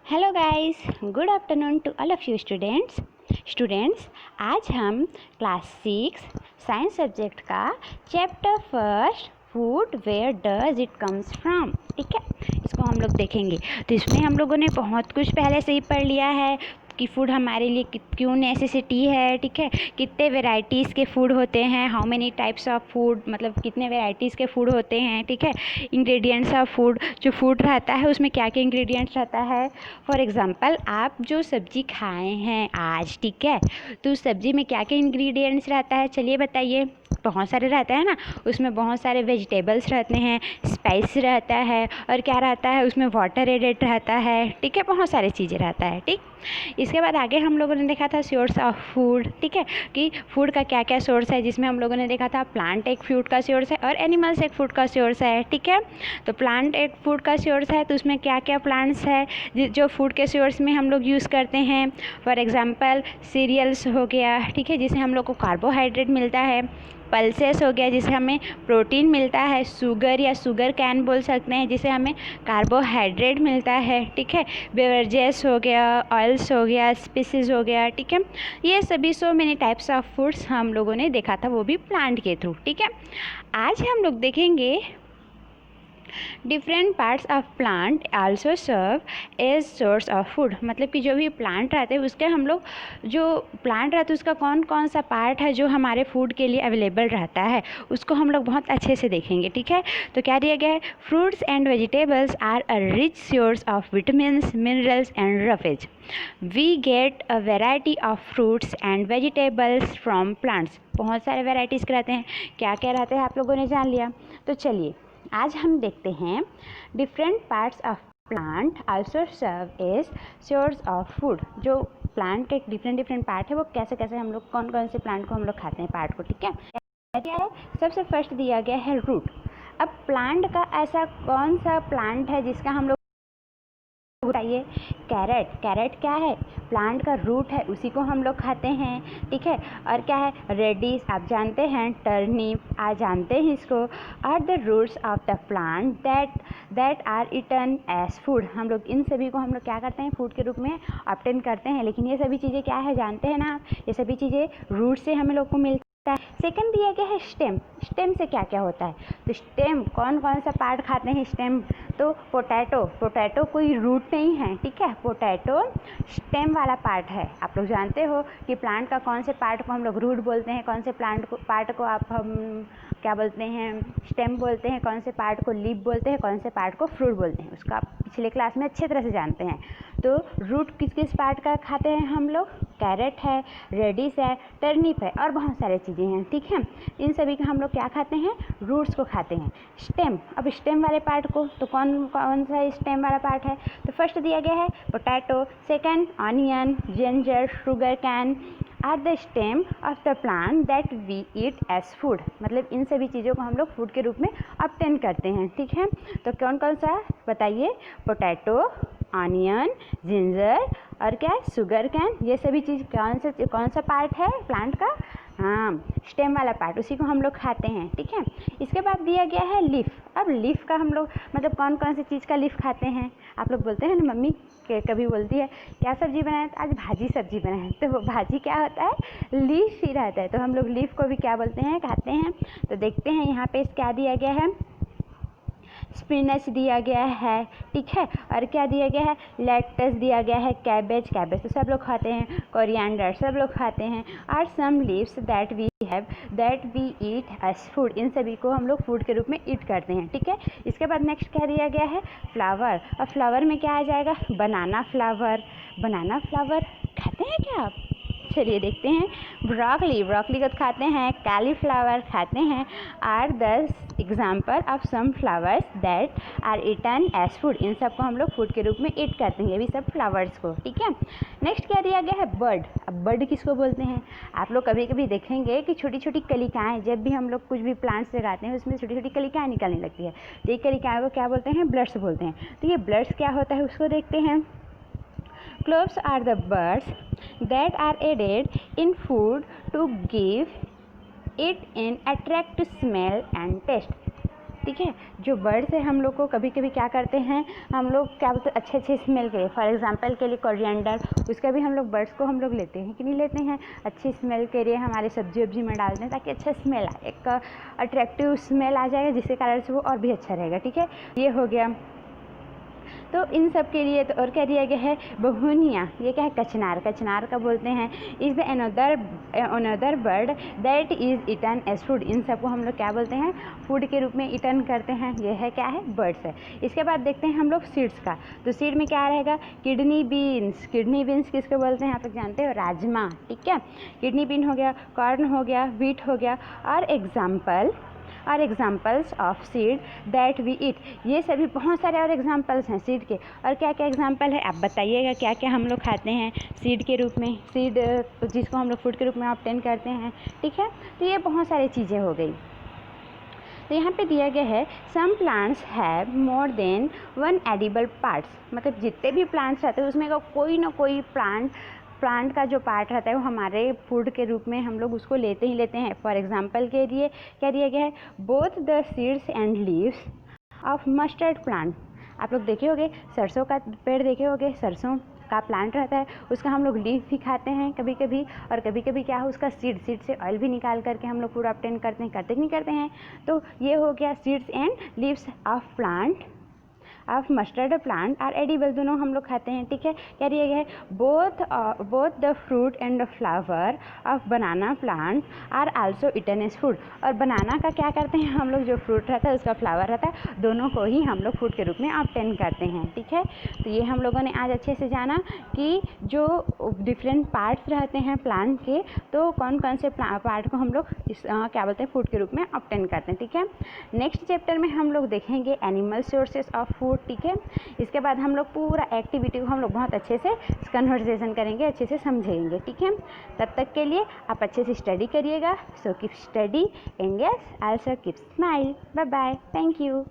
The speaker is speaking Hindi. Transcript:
Hello guys, good afternoon to all of you students. आज हम क्लास 6 साइंस सब्जेक्ट का chapter first food where does it comes from, ठीक है, इसको हम लोग देखेंगे। तो इसमें हम लोगों ने बहुत कुछ पहले से ही पढ़ लिया है कि फूड हमारे लिए क्यों नेसेसिटी है, ठीक है, कितने वेराइटीज़ के फूड होते हैं, how many types of food, मतलब कितने वेराइटीज़ के फूड होते हैं, ठीक है, इंग्रेडिएंट्स ऑफ फूड, जो फूड रहता है उसमें क्या क्या इंग्रेडिएंट्स रहता है। फॉर एग्जांपल आप जो सब्जी खाए हैं आज, ठीक है, तो उस सब्जी में क्या क्या इंग्रेडिएंट्स रहता है, चलिए बताइए। बहुत सारे रहते हैं ना, उसमें बहुत सारे वेजिटेबल्स रहते हैं, स्पाइस रहता है, और क्या रहता है उसमें वाटर एडेड रहता है, ठीक है, बहुत सारी चीज़ें रहता है, ठीक। इसके बाद आगे हम लोगों ने देखा था सोर्स ऑफ फूड, ठीक है, कि फूड का क्या क्या सोर्स है, जिसमें हम लोगों ने देखा था प्लांट एक फूड का सोर्स है और एनिमल्स एक फूड का सोर्स है, ठीक है। तो प्लांट एक फूड का सोर्स है, तो उसमें क्या क्या प्लांट्स है जो फूड के सोर्स में हम लोग यूज़ करते हैं। फॉर एग्जांपल सीरियल्स हो गया, ठीक है, जिससे हम लोग को कार्बोहाइड्रेट मिलता है। पल्सेस हो गया, जिससे हमें प्रोटीन मिलता है। शुगर या शुगर कैन बोल सकते हैं, जिससे हमें कार्बोहाइड्रेट मिलता है, ठीक है। बेवरेजेस हो गया, ऑयल्स हो गया, स्पीसीज हो गया, ठीक है। ये सभी so many types of foods हम लोगों ने देखा था, वो भी प्लांट के थ्रू, ठीक है। आज हम लोग देखेंगे different parts of plant also serve as source of food, मतलब कि जो भी प्लांट रहते हैं उसके हम लोग, जो प्लांट रहता है उसका कौन कौन सा पार्ट है जो हमारे फूड के लिए अवेलेबल रहता है, उसको हम लोग बहुत अच्छे से देखेंगे, ठीक है। तो क्या दिया गया है, fruits and vegetables are a rich source of vitamins, minerals and roughage. We get a variety of fruits and vegetables from plants. बहुत सारे वेराइटीज़ के रहते हैं, क्या क्या रहते हैं आप लोगों ने जान लिया। तो चलिए आज हम देखते हैं different parts of plant also serve as source of food. जो प्लांट के डिफरेंट पार्ट है वो कैसे कैसे हम लोग कौन कौन से प्लांट को हम लोग खाते हैं पार्ट को, ठीक है। क्या है, सबसे फर्स्ट दिया गया है रूट। अब प्लांट का ऐसा कौन सा प्लांट है जिसका हम लोग बताइए, कैरेट। कैरेट क्या है, प्लांट का रूट है, उसी को हम लोग खाते हैं, ठीक है। और क्या है, रेडिश आप जानते हैं, टर्निप आप जानते हैं इसको। Are the roots of the plant that are eaten as food. हम लोग इन सभी को हम लोग क्या करते हैं, फूड के रूप में ऑब्टेन करते हैं। लेकिन ये सभी चीज़ें क्या है जानते हैं ना आप, ये सभी चीज़ें रूट से हमें लोग को मिलती है। सेकंड दिया गया है स्टेम। स्टेम से क्या क्या होता है, तो स्टेम कौन कौन सा पार्ट खाते हैं स्टेम, तो पोटैटो कोई रूट नहीं है, ठीक है, पोटैटो स्टेम वाला पार्ट है। आप लोग जानते हो कि प्लांट का कौन से पार्ट को हम लोग रूट बोलते हैं, कौन से पार्ट को आप हम क्या बोलते हैं, स्टेम बोलते हैं, कौन से पार्ट को लीफ बोलते हैं, कौन से पार्ट को फ्रूट बोलते हैं, उसका आप पिछले क्लास में अच्छे तरह से जानते हैं। तो रूट किस किस पार्ट का खाते हैं हम लोग, कैरेट है, रेडिश है, टर्निप है और बहुत सारे चीज़ें हैं, ठीक है। इन सभी का हम लोग क्या खाते हैं, रूट्स को खाते हैं। स्टेम, अब स्टेम वाले पार्ट को तो कौन कौन सा स्टेम वाला पार्ट है, तो फर्स्ट दिया गया है potato, second onion, ginger, sugarcane are the stem of the plant that we eat as food. मतलब इन सभी चीज़ों को हम लोग फूड के रूप में ऑब्टेन करते हैं, ठीक है। तो कौन कौन सा बताइए, पोटैटो, ऑनियन, जिंजर और क्या है, शुगर कैन। ये सभी चीज़ कौन सा पार्ट है प्लांट का, हाँ, स्टेम वाला पार्ट, उसी को हम लोग खाते हैं, ठीक है। इसके बाद दिया गया है लीफ। अब लीफ का हम लोग मतलब कौन कौन सी चीज़ का लीफ खाते हैं, आप लोग बोलते हैं ना, मम्मी कभी बोलती है क्या सब्जी बनाए, तो आज भाजी सब्जी बनाए, तो वो भाजी क्या होता है, लीफ ही रहता है। तो हम लोग लीफ को भी क्या बोलते हैं, खाते हैं। तो देखते हैं यहाँ पे क्या दिया गया है, स्पिनच दिया गया है, ठीक है, और क्या दिया गया है, लेट्स दिया गया है, कैबेज तो सब लोग खाते हैं, कोरिएंडर सब लोग खाते हैं, और some leaves that we eat as food. इन सभी को हम लोग फूड के रूप में ईट करते हैं, ठीक है। इसके बाद नेक्स्ट क्या दिया गया है, फ्लावर। और फ्लावर में क्या आ जाएगा, बनाना फ्लावर खाते हैं क्या आप, चलिए देखते हैं। ब्रोकली को खाते हैं, कैलीफ्लावर खाते हैं। Are the example of some flowers that are eaten as food. इन सब को हम लोग फूड के रूप में ईट करते हैं, ये भी सब फ्लावर्स को, ठीक है। नेक्स्ट क्या दिया गया है, बर्ड। अब बर्ड किसको बोलते हैं, आप लोग कभी कभी देखेंगे कि छोटी छोटी कलिकाएँ, जब भी हम लोग कुछ भी प्लांट्स लगाते हैं उसमें छोटी छोटी कलिकाएँ निकलने लगती है, तो ये कलिकाएँ को क्या बोलते हैं, ब्लड्स बोलते हैं। तो ये ब्लड्स क्या होता है उसको देखते हैं। Cloves are the birds that are added in food to give it an attractive smell and taste. ठीक है। जो बर्ड्स है हम लोग को कभी कभी क्या करते हैं, हम लोग क्या बोलते हैं अच्छे अच्छे स्मेल के लिए, फॉर एग्जांपल के लिए कोरिएंडर, उसका भी हम लोग बर्ड्स को हम लोग लेते हैं कि नहीं लेते हैं, अच्छी स्मेल के लिए हमारे सब्जी वब्जी में डालते हैं ताकि अच्छा स्मेल आए, एक अट्रैक्टिव स्मेल आ जाएगा जिसके कारण से वो और भी अच्छा रहेगा। ठीक है, ये हो गया। तो इन सब के लिए तो और क्या दिया गया है, बहुनिया, ये क्या है, कचनार, कचनार का बोलते हैं is the another bird that is eaten as food. इन सबको हम लोग क्या बोलते हैं, फूड के रूप में ईटन करते हैं। ये है क्या है, बर्ड्स है। इसके बाद देखते हैं हम लोग सीड्स का। तो सीड में क्या रहेगा, किडनी बीन्स, किडनी बीन्स किसको बोलते हैं आप लोग जानते हो, राजमा। ठीक है, किडनी बीन हो गया, कॉर्न हो गया, व्हीट हो गया, और examples of seed that we eat. ये सभी बहुत सारे और एग्जाम्पल्स हैं सीड के। और क्या क्या एग्जाम्पल है आप बताइएगा, क्या क्या हम लोग खाते हैं सीड के रूप में, सीड जिसको हम लोग फूड के रूप में ऑब्टेन करते हैं। ठीक है, तो ये बहुत सारी चीज़ें हो गई। तो यहाँ पे दिया गया है some plants have more than one edible parts, मतलब जितने भी प्लांट्स रहते हैं उसमें का कोई ना कोई प्लांट का जो पार्ट रहता है वो हमारे फूड के रूप में हम लोग उसको लेते ही लेते हैं। फॉर एग्जांपल के लिए क्या दिया गया है, both the seeds and leaves of mustard plant. आप लोग देखे होंगे सरसों का पेड़, देखे होंगे सरसों का प्लांट रहता है, उसका हम लोग लीफ भी खाते हैं कभी कभी, और कभी कभी क्या है उसका सीड से ऑयल भी निकाल करके हम लोग पूरा ऑब्टेन करते हैं, करते नहीं करते हैं। तो ये हो गया seeds and leaves of plant of mustard plant are edible, दोनों हम लोग खाते हैं। ठीक है, क्या दिया गया है, both the fruit and the flower of banana plant are also eaten as food. और बनाना का क्या करते हैं हम लोग, जो फ्रूट रहता है उसका फ्लावर रहता है, दोनों को ही हम लोग फूड के रूप में ऑब्टेन करते हैं। ठीक है, तो ये हम लोगों ने आज अच्छे से जाना कि जो डिफरेंट पार्ट्स रहते हैं प्लांट के, तो कौन कौन से पार्ट को हम लोग क्या बोलते हैं फूड के रूप में ऑब्टेन करते हैं। ठीक है, नेक्स्ट चैप्टर में हम लोग देखेंगे एनिमल सोर्सेस ऑफ फूड। ठीक है, इसके बाद हम लोग पूरा एक्टिविटी को हम लोग बहुत अच्छे से कन्वर्सेशन करेंगे, अच्छे से समझेंगे। ठीक है, तब तक के लिए आप अच्छे से स्टडी करिएगा। So keep study and yes also keep smile. Bye bye, thank you.